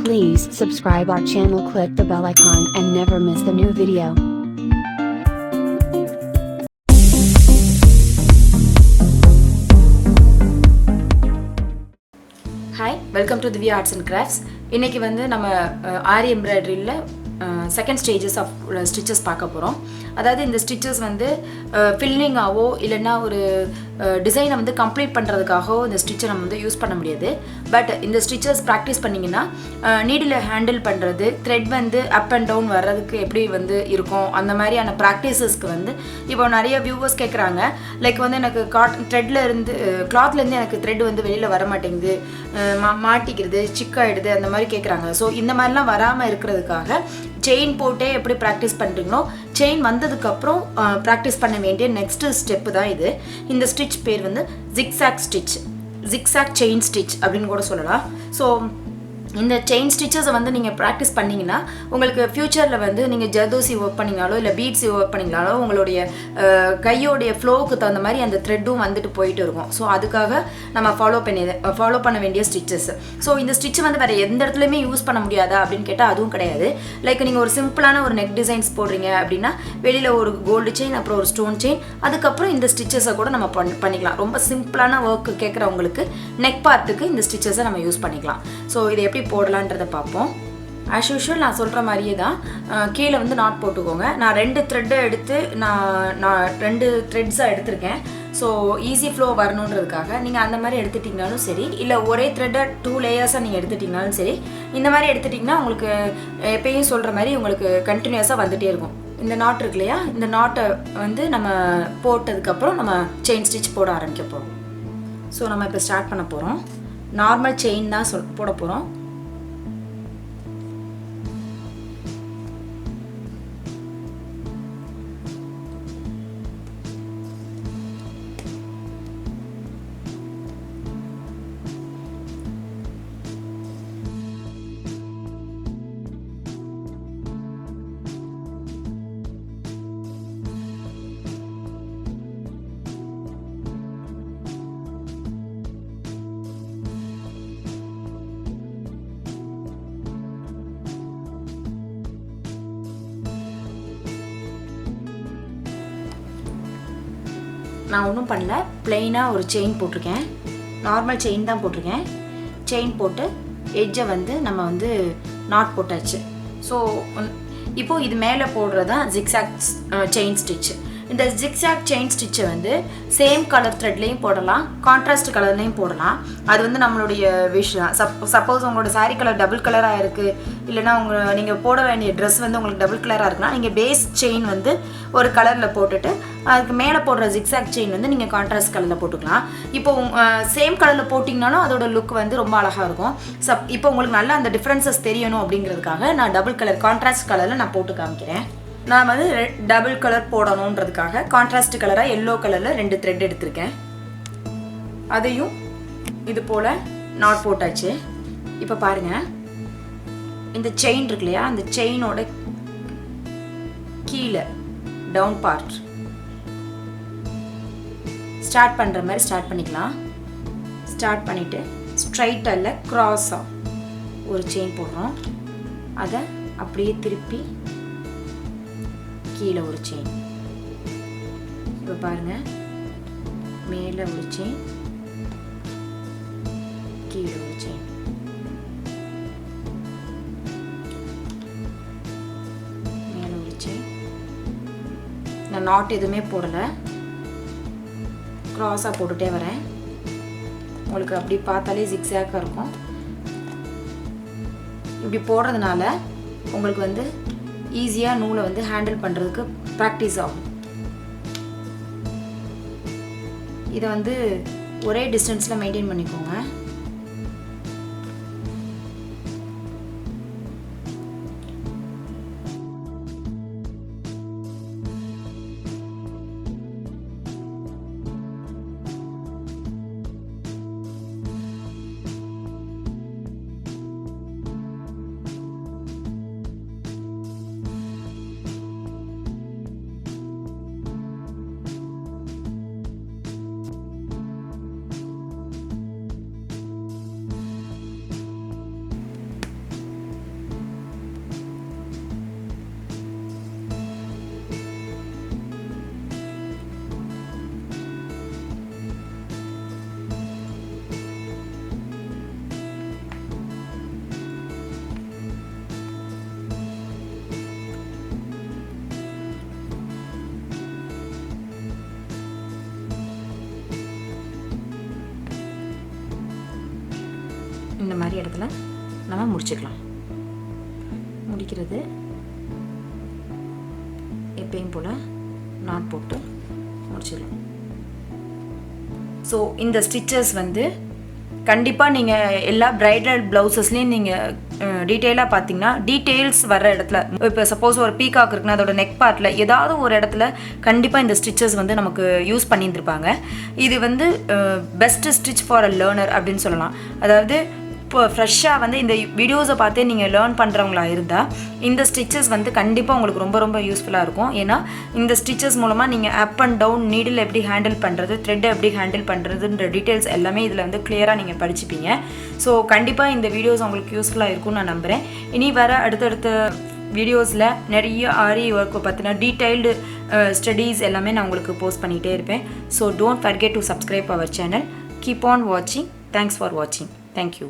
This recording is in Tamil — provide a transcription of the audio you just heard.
Please subscribe our channel, click the bell icon and never miss the new video. Hi, welcome to Dhivya Arts and Crafts. இன்னைக்கு வந்து நம்ம ஆரி எம்ப்ராய்டரியில செகண்ட் ஸ்டேஜஸ் ஆஃப் ஸ்டிச்சஸ் பார்க்க போகிறோம். அதாவது இந்த ஸ்டிச்சஸ் வந்து ஃபில்லிங்காவோ இல்லைன்னா ஒரு டிசைனை வந்து கம்ப்ளீட் பண்ணுறதுக்காகவோ இந்த ஸ்டிச்சை நம்ம வந்து யூஸ் பண்ண முடியாது. பட் இந்த ஸ்டிச்சஸ் ப்ராக்டிஸ் பண்ணிங்கன்னா நீடில் ஹேண்டில் பண்ணுறது, த்ரெட் வந்து அப் அண்ட் டவுன் வர்றதுக்கு எப்படி வந்து இருக்கும், அந்த மாதிரியான ப்ராக்டிசஸ்க்கு வந்து இப்போ நிறைய வியூவர்ஸ் கேட்குறாங்க. லைக் வந்து எனக்கு கிளாத்லேருந்து எனக்கு த்ரெட் வந்து வெளியில் வர மாட்டேங்குது, மாட்டிக்கிறது, சிக்காயிடுது, அந்த மாதிரி கேட்குறாங்க. ஸோ இந்த மாதிரிலாம் வராமல் இருக்கிறதுக்காக செயின் போட்டே எப்படி ப்ராக்டிஸ் பண்ணுறீங்களோ, செயின் வந்ததுக்கப்புறம் ப்ராக்டிஸ் பண்ண வேண்டிய நெக்ஸ்ட்டு ஸ்டெப்பு தான் இது. இந்த ஸ்டிச் பேர் வந்து ஜிக்ஸாக் செயின் ஸ்டிச் அப்படின்னு கூட சொல்லலாம். ஸோ இந்த செயின் ஸ்டிச்சஸை வந்து நீங்கள் ப்ராக்டிஸ் பண்ணிங்கன்னா உங்களுக்கு ஃப்யூச்சரில் வந்து நீங்கள் ஜர்தோசி ஒர்க் பண்ணிங்கனாலோ இல்லை பீட்ஸ் ஒர்க் பண்ணிங்கனாலோ உங்களுடைய கையோடைய ஃப்ளோவுக்கு தகுந்த மாதிரி அந்த த்ரெட்டும் வந்துட்டு போயிட்டு இருக்கும். ஸோ அதுக்காக நம்ம ஃபாலோ பண்ண வேண்டிய ஸ்டிச்சஸ். ஸோ இந்த ஸ்டிச் வந்து வேறு எந்த இடத்துலையுமே யூஸ் பண்ண முடியாதா அப்படின்னு கேட்டால் அதுவும் கிடையாது. லைக் நீங்கள் ஒரு சிம்பிளான ஒரு நெக் டிசைன்ஸ் போடுறீங்க அப்படின்னா வெளியில் ஒரு கோல்டு செயின், அப்புறம் ஒரு ஸ்டோன் செயின், அதுக்கப்புறம் இந்த ஸ்டிச்சஸை கூட நம்ம பண்ணிக்கலாம். ரொம்ப சிம்பிளான ஒர்க் கேட்குறவங்களுக்கு நெக் பார்ட்டுக்கு இந்த ஸ்டிச்சஸை நம்ம யூஸ் பண்ணிக்கலாம். ஸோ இதை எப்படி போடலான்றதை பார்ப்போம். ஆஸ் யூஷுவல் நான் சொல்கிற மாதிரியே தான் கீழே வந்து நாட் போட்டுக்கோங்க. நான் 2 த்ரெட்டை எடுத்து நான் 2 த்ரெட்ஸாக எடுத்திருக்கேன். ஸோ ஈஸி ஃப்ளோ வரணுன்றதுக்காக நீங்கள் அந்த மாதிரி எடுத்துட்டிங்கனாலும் சரி, இல்லை ஒரே த்ரெட்டை 2 லேயர்ஸாக நீங்கள் எடுத்துட்டிங்கனாலும் சரி, இந்த மாதிரி எடுத்துட்டிங்கன்னா உங்களுக்கு எப்பயும் சொல்கிற மாதிரி உங்களுக்கு கண்டினியூஸாக வந்துகிட்டே இருக்கும். இந்த நாட் இருக்கு இல்லையா, இந்த நாட்டை வந்து நம்ம போட்டதுக்கப்புறம் நம்ம செயின் ஸ்டிச் போட ஆரம்பிக்க போகிறோம். ஸோ நம்ம இப்போ ஸ்டார்ட் பண்ண போகிறோம். நார்மல் செயின் தான் போட போகிறோம். நான் ஒன்றும் பண்ணல, பிளெயினாக ஒரு செயின் போட்டிருக்கேன். நார்மல் செயின் தான் போட்டிருக்கேன். செயின் போட்டு எட்ஜை வந்து நம்ம வந்து நாட் போட்டாச்சு. ஸோ இப்போது இது மேலே போடுறது தான் ஜிக்ஸாக் செயின் ஸ்டிச். இந்த ஜிக்ஸாக் செயின் ஸ்டிச்சை வந்து சேம் கலர் த்ரெட்லேயும் போடலாம், கான்ட்ராஸ்ட் கலர்லேயும் போடலாம். அது வந்து நம்மளுடைய விஷ் தான். சப்போஸ் உங்களோட சாரீ கலர் டபுள் கலராக இருக்குது, இல்லைனா நீங்கள் போட வேண்டிய ட்ரெஸ் வந்து உங்களுக்கு டபுள் கலராக இருக்குன்னா நீங்கள் பேஸ் செயின் வந்து ஒரு கலரில் போட்டுட்டு அதுக்கு மேலே போடுற ஜிக்ஸாக் செயின் வந்து நீங்கள் கான்ட்ராஸ்ட் கலரில் போட்டுக்கலாம். இப்போ சேம் கலரில் போட்டிங்கனாலும் அதோட லுக் வந்து ரொம்ப அழகாக இருக்கும். இப்போ உங்களுக்கு நல்லா அந்த டிஃப்ரென்சஸ் தெரியணும் அப்படிங்கிறதுக்காக நான் டபுள் கலர் கான்ட்ராஸ்ட் கலரில் நான் போட்டு காமிக்கிறேன். நான் வந்து டபுள் கலர் போடணுன்றதுக்காக கான்ட்ராஸ்ட் கலராக எல்லோ கலரில் 2 த்ரெட் எடுத்திருக்கேன். அதையும் இது போல் நாட் போட்டாச்சு. இப்போ பாருங்கள், இந்த செயின் இருக்கு இல்லையா, அந்த செயினோட கீழே டவுன் பார்ட் ஸ்டார்ட் பண்ணுற மாதிரி ஸ்டார்ட் பண்ணிக்கலாம். ஸ்டார்ட் பண்ணிவிட்டு ஸ்ட்ரைட்டாக இல்லை, க்ராஸாக ஒரு செயின் போடுறோம். அதை அப்படியே திருப்பி கீழே ஒரு செயின். இப்போ பாருங்கள், மேலே ஒரு செயின், கீழே ஒரு செயின். மேலே ஒரு செயின். நான் நாட் எதுவுமே போடலை, க்ராஸாக போட்டுகிட்டே வரேன். உங்களுக்கு அப்படி பார்த்தாலே ஜிக்ஸாக்காக இருக்கும். இப்படி போடுறதுனால உங்களுக்கு வந்து ஈஸியாக நூலை வந்து ஹேண்டில் பண்ணுறதுக்கு ப்ராக்டிஸ் ஆகும். இதை வந்து ஒரே டிஸ்டன்ஸில் மெயின்டைன் பண்ணிக்கோங்க. இந்த மாதிரி இடத்துல நம்ம முடிச்சுக்கலாம். முடிக்கிறது எப்பயும் போல் நாட் போட்டு முடிச்சிடலாம். ஸோ இந்த ஸ்டிச்சஸ் வந்து கண்டிப்பாக நீங்கள் எல்லா ப்ரைடல் ப்ளவுசஸ்லேயும் நீங்கள் டீட்டெயிலாக பார்த்தீங்கன்னா டீட்டெயில்ஸ் வர இடத்துல இப்போ சப்போஸ் ஒரு பீகாக் இருக்குன்னா அதோட நெக் பார்ட்டில் ஏதாவது ஒரு இடத்துல கண்டிப்பாக இந்த ஸ்டிச்சஸ் வந்து நமக்கு யூஸ் பண்ணியிருந்திருப்பாங்க. இது வந்து best stitch for a learner அப்படின்னு சொல்லலாம். அதாவது இப்போ ஃப்ரெஷ்ஷாக வந்து இந்த வீடியோஸை பார்த்தே நீங்கள் லேர்ன் பண்ணுறவங்களா இருந்தால் இந்த ஸ்டிச்சஸ் வந்து கண்டிப்பாக உங்களுக்கு ரொம்ப ரொம்ப யூஸ்ஃபுல்லாக இருக்கும். ஏன்னா இந்த ஸ்டிச்சஸ் மூலமாக நீங்கள் அப் அண்ட் டவுன் நீடில் எப்படி ஹேண்டில் பண்ணுறது, த்ரெட்டை எப்படி ஹேண்டில் பண்ணுறதுன்ற டீட்டெயில்ஸ் எல்லாமே இதில் வந்து கிளியராக நீங்கள் படிச்சுப்பீங்க. ஸோ கண்டிப்பாக இந்த வீடியோஸ் உங்களுக்கு யூஸ்ஃபுல்லாக இருக்கும்னு நான் நம்புகிறேன். இனி வர அடுத்தடுத்த வீடியோஸில் நிறைய ஆரி ஒர்க்கை பற்றின டீட்டெயில்டு ஸ்டடீஸ் எல்லாமே நான் உங்களுக்கு போஸ்ட் பண்ணிகிட்டே இருப்பேன். So don't forget to subscribe our channel. Keep on வாட்சிங். தேங்க்ஸ் ஃபார் வாட்சிங். தேங்க்யூ.